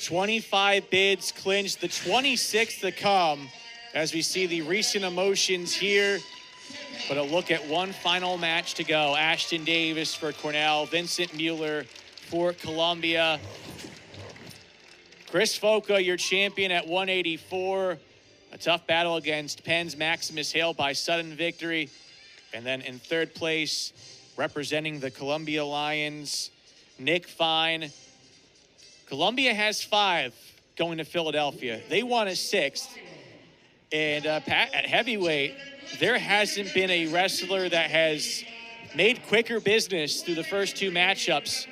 25 bids clinched, the 26th to come as we see the recent emotions here. But a look at one final match to go. Ashton Davis for Cornell, Vincent Mueller for Columbia. Chris Foca, your champion at 184. A tough battle against Penn's Maximus Hale by sudden victory. And then in third place, representing the Columbia Lions, Nick Fine. Columbia has 5 going to Philadelphia. They won a 6th. And Pat, at heavyweight, there hasn't been a wrestler that has made quicker business through the first 2 matchups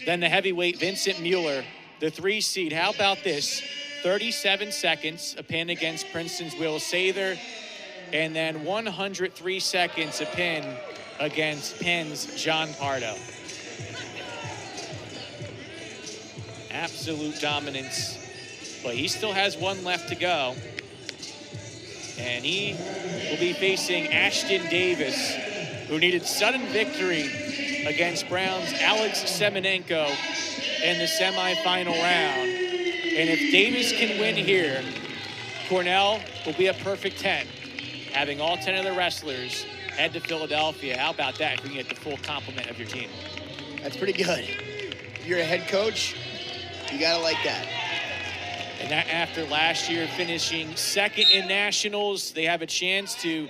than the heavyweight Vincent Mueller, the 3 seed. How about this? 37 seconds, a pin against Princeton's Will Sather, and then 103 seconds, a pin against Penn's John Pardo. Absolute dominance, but he still has 1 left to go. And he will be facing Ashton Davis, who needed sudden victory against Brown's Alex Semenenko in the semifinal round. And if Davis can win here, Cornell will be a perfect 10, having all 10 of the wrestlers head to Philadelphia. How about that if we can get the full complement of your team? That's pretty good. If you're a head coach, you gotta like that. And that after last year finishing 2nd in nationals, they have a chance to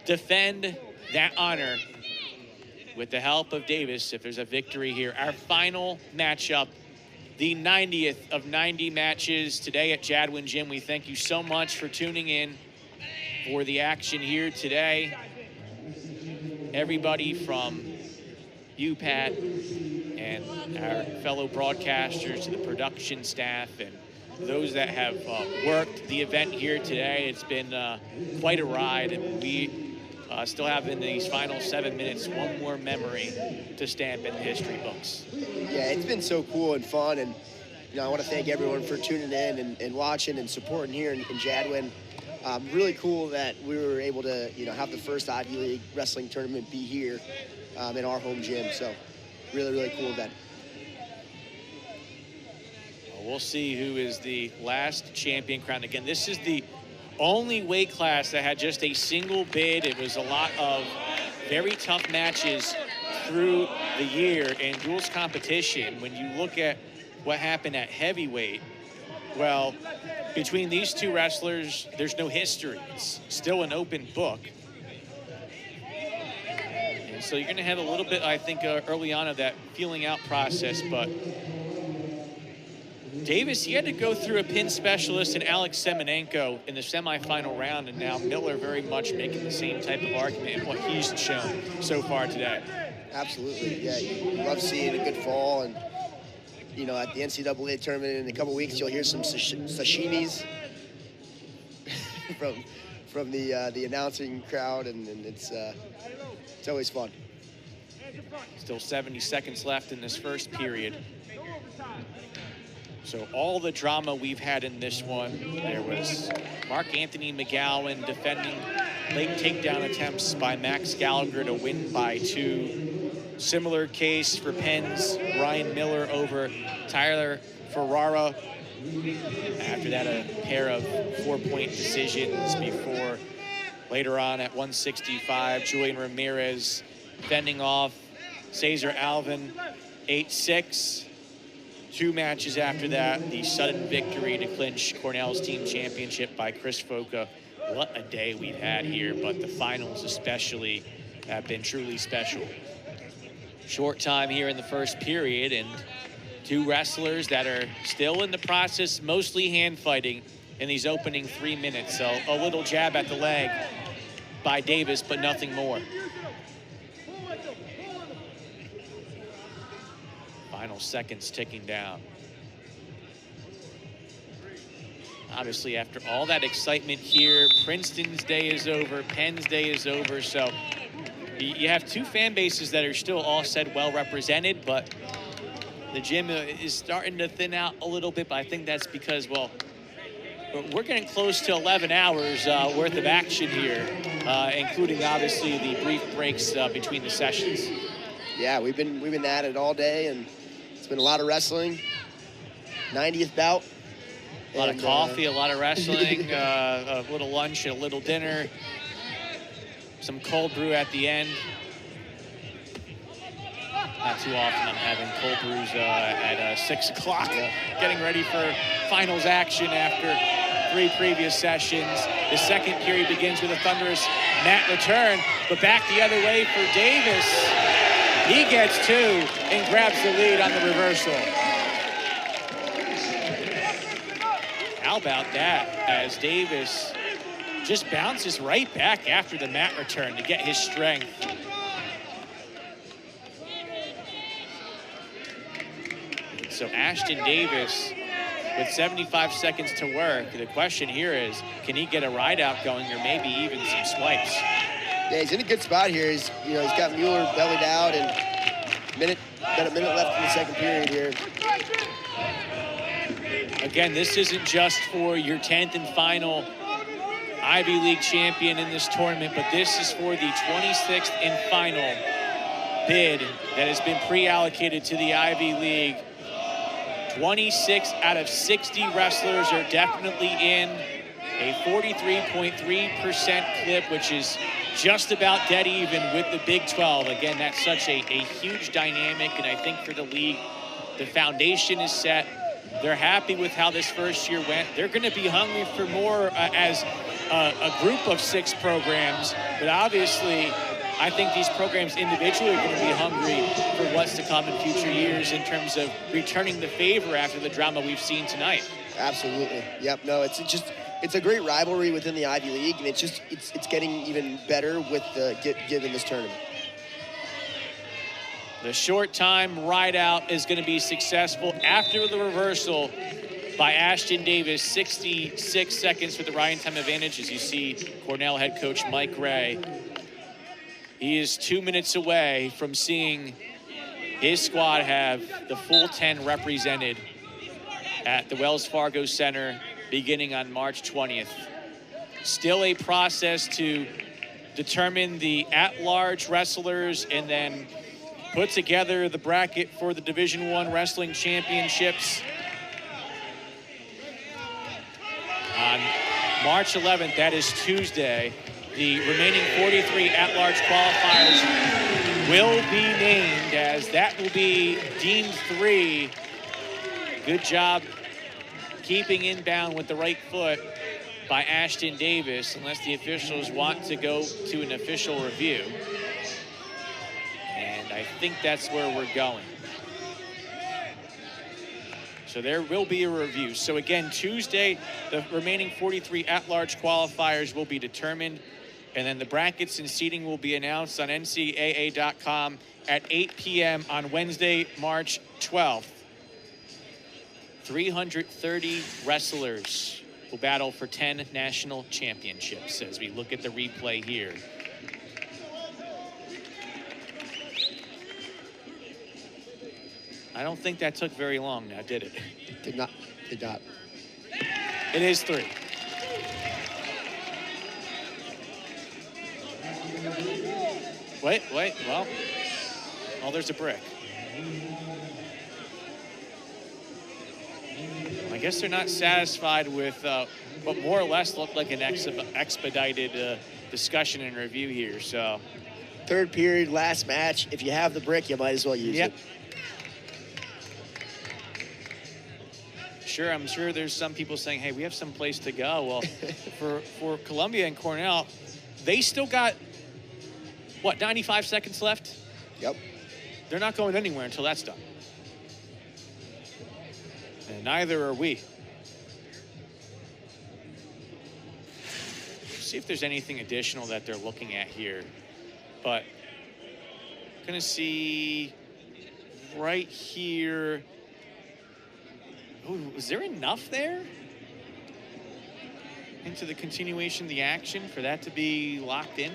defend that honor with the help of Davis if there's a victory here. Our final matchup, the 90th of 90 matches today at Jadwin Gym. We thank you so much for tuning in for the action here today. Everybody from you, Pat, and our fellow broadcasters to the production staff and those that have worked the event here today. It's been quite a ride, and we still have in these final 7 minutes one more memory to stamp in the history books. Yeah, it's been so cool and fun, and I want to thank everyone for tuning in and watching and supporting here in Jadwin. Really cool that we were able to have the first Ivy League wrestling tournament be here in our home gym. So really cool event. We'll see who is the last champion crowned. Again, this is the only weight class that had just a single bid. It was a lot of very tough matches through the year and duels competition. When you look at what happened at heavyweight, well, between these 2 wrestlers, there's no history. It's still an open book. And so you're going to have a little bit, I think, early on of that feeling out process, but Davis, he had to go through a pin specialist in Alex Semenenko in the semifinal round, and now Miller very much making the same type of argument in what he's shown so far today. Absolutely, yeah. You love seeing a good fall, and at the NCAA tournament in a couple weeks, you'll hear some sashimis from the announcing crowd, and it's always fun. Still 70 seconds left in this first period. So all the drama we've had in this one, there was Mark Anthony McGowan defending late takedown attempts by Max Gallagher to win by 2. Similar case for Penn's Ryan Miller over Tyler Ferrara. After that, a pair of 4-point decisions before later on at 165, Julian Ramirez fending off Cesar Alvin 8-6. 2 matches after that, the sudden victory to clinch Cornell's team championship by Chris Foca. What a day we've had here, but the finals especially have been truly special. Short time here in the first period, and 2 wrestlers that are still in the process, mostly hand fighting in these opening 3 minutes. So a little jab at the leg by Davis, but nothing more. Final seconds ticking down. Obviously, after all that excitement here, Princeton's day is over, Penn's day is over, so you have 2 fan bases that are still all said well represented, but the gym is starting to thin out a little bit, but I think that's because, well, we're getting close to 11 hours worth of action here, including obviously the brief breaks between the sessions. Yeah, we've been at it all day, and it's been a lot of wrestling. 90th bout. A lot of coffee, a lot of wrestling, a little lunch, a little dinner, some cold brew at the end. Not too often I'm having cold brews at 6 o'clock, getting ready for finals action after 3 previous sessions. The second period begins with a thunderous mat return, but back the other way for Davis. He gets 2 and grabs the lead on the reversal. How about that, as Davis just bounces right back after the mat return to get his strength. So Ashton Davis with 75 seconds to work. The question here is, can he get a ride out going or maybe even some swipes? Yeah, he's in a good spot here. He's got Mueller bellied out and about a minute left in the second period here. Again, this isn't just for your 10th and final Ivy League champion in this tournament, but this is for the 26th and final bid that has been pre-allocated to the Ivy League. 26 out of 60 wrestlers are definitely in. A 43.3% clip, which is just about dead even with the Big 12. Again, that's such a huge dynamic, and I think for the league, the foundation is set. They're happy with how this first year went. They're going to be hungry for more as a group of 6 programs, but obviously I think these programs individually are going to be hungry for what's to come in future years in terms of returning the favor after the drama we've seen tonight. Absolutely. Yep. No, it's a great rivalry within the Ivy League, and it's getting even better with given this tournament. The short time ride out is going to be successful after the reversal by Ashton Davis. 66 seconds for the riding time advantage, as you see Cornell head coach Mike Ray. He is 2 minutes away from seeing his squad have the full 10 represented at the Wells Fargo Center beginning on March 20th. Still a process to determine the at-large wrestlers and then put together the bracket for the Division I Wrestling Championships. On March 11th, that is Tuesday, the remaining 43 at-large qualifiers will be named, as that will be deemed 3. Good job keeping inbound with the right foot by Ashton Davis, unless the officials want to go to an official review. And I think that's where we're going. So there will be a review. So again, Tuesday, the remaining 43 at-large qualifiers will be determined, and then the brackets and seating will be announced on ncaa.com at 8 p.m. on Wednesday, March 12th. 330 wrestlers will battle for 10 national championships as we look at the replay here. I don't think that took very long now, did it? Did not. It is 3. Wait, well, there's a brick. I guess they're not satisfied with what more or less looked like an expedited discussion and review here, so. Third period, last match. If you have the brick, you might as well use it. Sure, I'm sure there's some people saying, hey, we have some place to go. Well, for Columbia and Cornell, they still got, 95 seconds left? Yep. They're not going anywhere until that's done. And neither are we. See if there's anything additional that they're looking at here. But I'm gonna see right here. Ooh, is there enough there into the continuation of the action for that to be locked in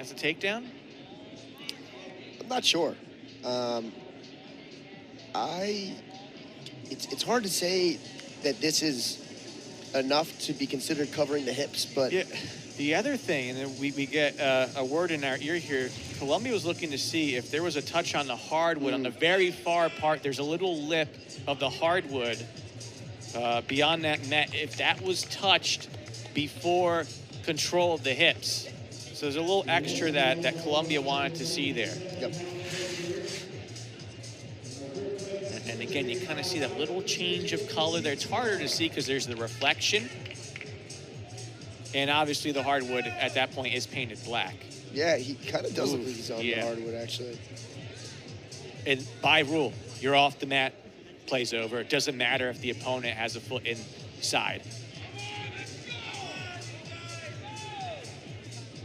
as a takedown? I'm not sure. It's hard to say that this is enough to be considered covering the hips. But yeah, the other thing, and then we get a word in our ear here, Columbia was looking to see if there was a touch on the hardwood. On the very far part, there's a little lip of the hardwood beyond that net. If that was touched before control of the hips. So there's a little extra that Columbia wanted to see there. Yep. And again, you kind of see that little change of color there. It's harder to see because there's the reflection. And obviously the hardwood at that point is painted black. Yeah, he kind of does look like he's on the hardwood, actually. And by rule, you're off the mat, plays over. It doesn't matter if the opponent has a foot inside.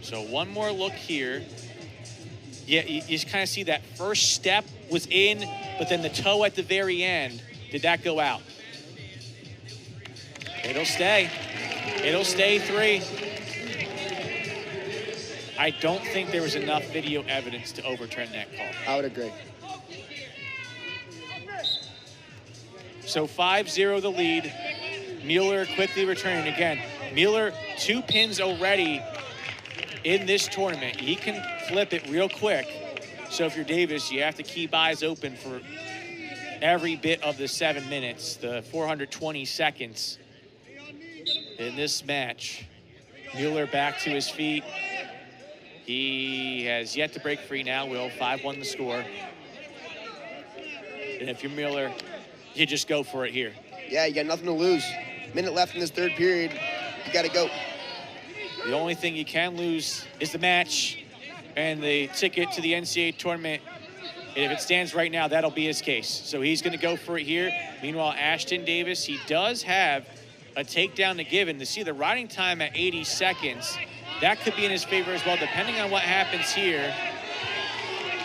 So one more look here. Yeah, you just kind of see that first step was in, but then the toe at the very end, did that go out? It'll stay. It'll stay 3. I don't think there was enough video evidence to overturn that call. I would agree. So 5-0 the lead. Mueller quickly returning. Again, Mueller 2 pins already in this tournament. He can flip it real quick. So if you're Davis, you have to keep eyes open for every bit of the 7 minutes, the 420 seconds in this match. Mueller back to his feet. He has yet to break free now, Will. 5-1 the score. And if you're Mueller, you just go for it here. Yeah, you got nothing to lose. Minute left in this third period. You got to go. The only thing you can lose is the match and the ticket to the NCAA tournament. And if it stands right now, that'll be his case. So he's going to go for it here. Meanwhile, Ashton Davis, he does have a takedown to give. And to see the riding time at 80 seconds, that could be in his favor as well, depending on what happens here.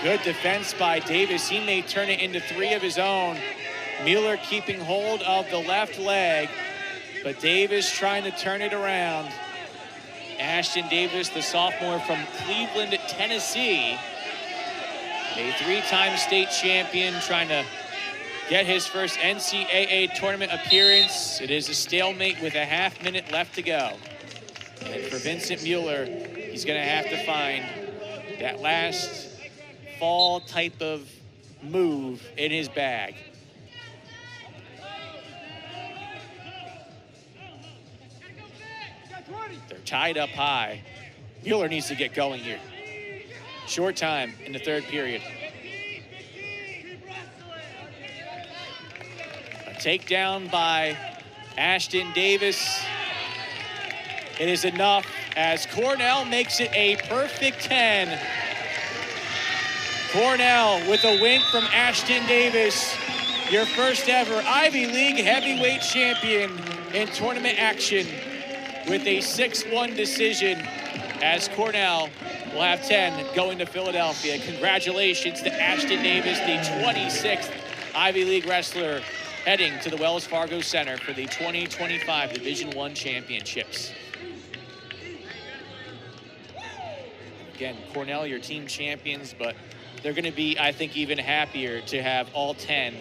Good defense by Davis. He may turn it into 3 of his own. Mueller keeping hold of the left leg, but Davis trying to turn it around. Ashton Davis, the sophomore from Cleveland, Tennessee, a 3-time state champion, trying to get his first NCAA tournament appearance. It is a stalemate with a half-minute left to go. And for Vincent Mueller, he's going to have to find that last fall type of move in his bag. They're tied up high. Mueller needs to get going here. Short time in the third period. A takedown by Ashton Davis. It is enough as Cornell makes it a perfect 10. Cornell with a win from Ashton Davis, your first ever Ivy League heavyweight champion in tournament action with a 6-1 decision, as Cornell will have 10 going to Philadelphia. Congratulations to Ashton Davis, the 26th Ivy League wrestler, heading to the Wells Fargo Center for the 2025 Division I Championships. Again, Cornell, your team champions, but they're going to be, I think, even happier to have all 10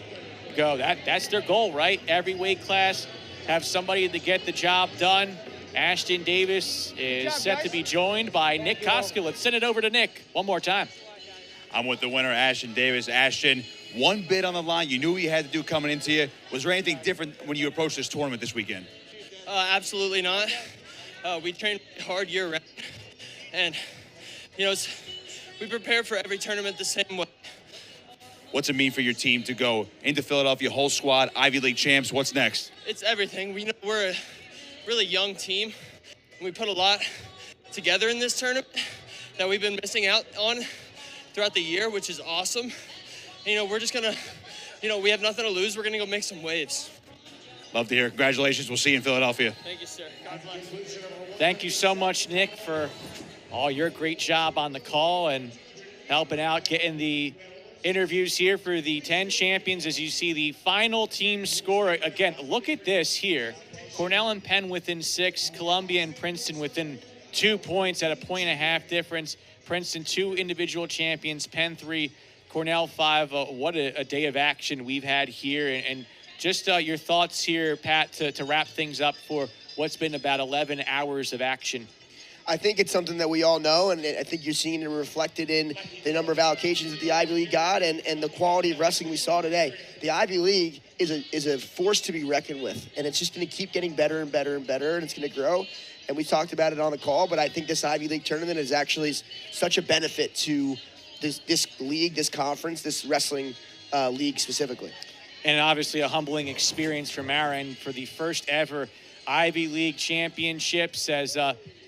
go. That's their goal, right? Every weight class, have somebody to get the job done. Ashton Davis is set to be joined by Nick Koska. Let's send it over to Nick one more time. I'm with the winner, Ashton Davis. Ashton, one bid on the line. You knew what you had to do coming into you. Was there anything different when you approached this tournament this weekend? Absolutely not. We trained hard year round. And, you know, we prepare for every tournament the same way. What's it mean for your team to go into Philadelphia, whole squad, Ivy League champs? What's next? It's everything. We know we're a really young team. We put a lot together in this tournament that we've been missing out on throughout the year, which is awesome. And, you know, we're just gonna, you know, we have nothing to lose. We're gonna go make some waves. Love to hear. Congratulations. We'll see you in Philadelphia. Thank you, sir. God bless. Thank you so much, Nick, for all your great job on the call and helping out, getting the interviews here for the 10 champions. As you see the final team score, again, look at this here. Cornell and Penn within 6, Columbia and Princeton within 2 points at a 1.5 difference. Princeton 2 individual champions, Penn 3, Cornell 5. What a day of action we've had here. And just your thoughts here, Pat, to wrap things up for what's been about 11 hours of action? I think it's something that we all know, and I think you're seeing it reflected in the number of allocations that the Ivy League got and the quality of wrestling we saw today. The Ivy League is a force to be reckoned with, and it's just going to keep getting better and better and better, and it's going to grow. And we talked about it on the call, but I think this Ivy League tournament is actually such a benefit to this league, this conference, this wrestling league specifically. And obviously a humbling experience from our end for the first ever Ivy League championships, as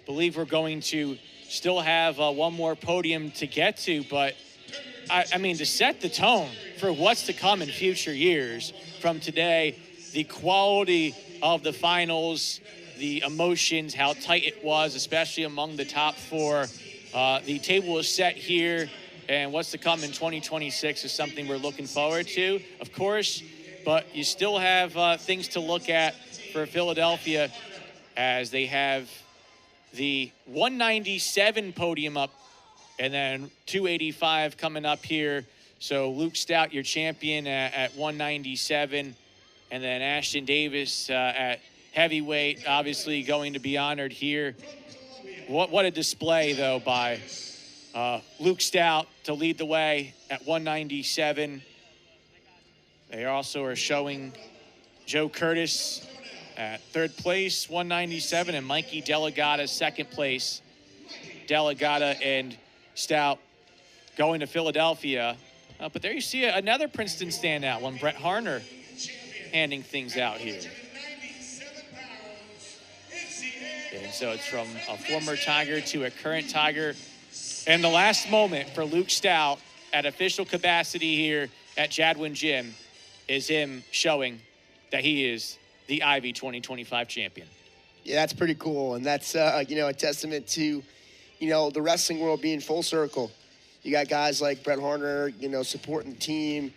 believe we're going to still have one more podium to get to, but I mean, to set the tone for what's to come in future years from today, the quality of the finals, the emotions, how tight it was, especially among the top four. The table is set here, and what's to come in 2026 is something we're looking forward to, of course, but you still have things to look at for Philadelphia, as they have the 197 podium up and then 285 coming up here. So Luke Stout, your champion at 197, and then Ashton Davis at heavyweight, obviously going to be honored here. What a display, though, by Luke Stout to lead the way at 197. They also are showing Joe Curtis at third place, 197, and Mikey Delegata second place. Delegata and Stout going to Philadelphia. But there you see another Princeton standout, one Brett Harner handing things out here. And so it's from a former Tiger to a current Tiger. And the last moment for Luke Stout at official capacity here at Jadwin Gym is him showing that he is the Ivy 2025 champion. Yeah, that's pretty cool. And that's, a testament to, the wrestling world being full circle. You got guys like Brett Harner, supporting the team,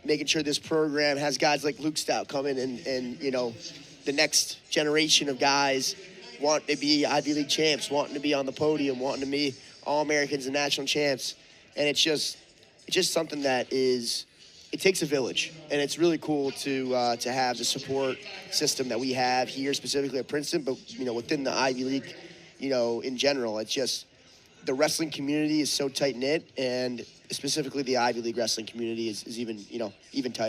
making sure this program has guys like Luke Stout coming and the next generation of guys want to be Ivy League champs, wanting to be on the podium, wanting to be All-Americans and national champs. And it's just something that it takes a village, and it's really cool to have the support system that we have here, specifically at Princeton, but within the Ivy League, in general. It's just the wrestling community is so tight knit, and specifically the Ivy League wrestling community is even tighter.